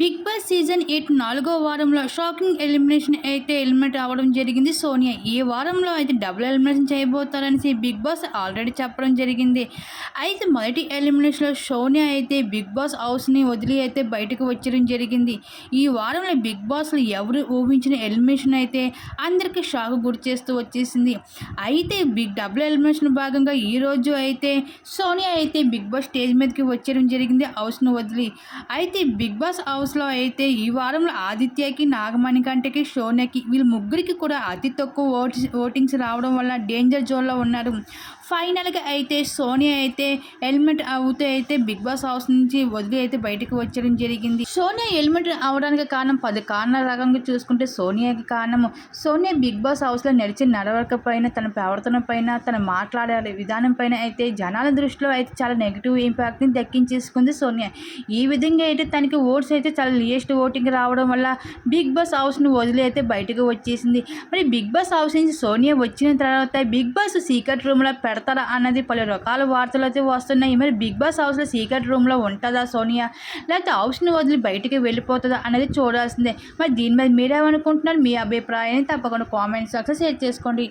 Big boss season 8 నాలుగో వారంలో shocking elimination అయితే ఎలిమినేట్ అవ్వడం జరిగింది సోనియా. ఈ వారంలో అయితే డబుల్ ఎలిమినేషన్ చేయబోతారనేసి బిగ్ బాస్ ఆల్రెడీ చెప్పడం జరిగింది. అయితే మొదటి ఎలిమినేషన్లో సోనియా అయితే బిగ్ బాస్ హౌస్ని వదిలి అయితే బయటకు వచ్చడం జరిగింది. ఈ వారంలో బిగ్ బాస్లో ఎవరు ఊహించిన ఎలిమినేషన్ అయితే అందరికీ షాక్ గురి చేస్తూ వచ్చేసింది. అయితే డబుల్ ఎలిమినేషన్ భాగంగా ఈరోజు అయితే సోనియా అయితే బిగ్ బాస్ స్టేజ్ మీదకి వచ్చడం జరిగింది హౌస్ను వదిలి. అయితే బిగ్ బాస్ హౌస్లో అయితే ఈ వారంలో ఆదిత్యకి, నాగమణికంటకి, సోనియాకి వీళ్ళు ముగ్గురికి కూడా అతి తక్కువ ఓటింగ్స్ రావడం వల్ల డేంజర్ జోన్లో ఉన్నారు. ఫైనల్గా అయితే సోనియా అయితే ఎలిమినేట్ అవుతూ అయితే బిగ్ బాస్ హౌస్ నుంచి వదిలి అయితే బయటకు వచ్చడం జరిగింది. సోనియా ఎలిమినేట్ అవడానికి కారణం 10 కారణాల రకంగా చూసుకుంటే సోనియాకి కారణము. సోనియా బిగ్ బాస్ హౌస్లో నడిచే నడవడిక పైన, తన ప్రవర్తన పైన, తన మాట్లాడే విధానం పైన అయితే జనాల దృష్టిలో అయితే చాలా నెగిటివ్ ఇంపాక్ట్ని దక్కించేసుకుంది సోనియా. ఈ విధంగా అయితే తనకి ఓట్స్ అయితే చాలా లియెస్ట్ ఓటింగ్ రావడం వల్ల బిగ్ బాస్ హౌస్ను వదిలి అయితే బయటకు వచ్చేసింది. మరి బిగ్ బాస్ హౌస్ నుంచి సోనియా వచ్చిన తర్వాత బిగ్ బాస్ సీక్రెట్ రూమ్లో పెడతారా అన్నది పలు రకాల వార్తలు అయితే వస్తున్నాయి. మరి బిగ్ బాస్ హౌస్లో సీక్రెట్ రూమ్లో ఉంటుందా సోనియా, లేకపోతే హౌస్ను వదిలి బయటికి వెళ్ళిపోతుందా అనేది చూడాల్సిందే. మరి దీని మీద మీరేమనుకుంటున్నారు? మీ అభిప్రాయాన్ని తప్పకుండా కామెంట్ సెక్షన్లో షేర్ చేసుకోండి.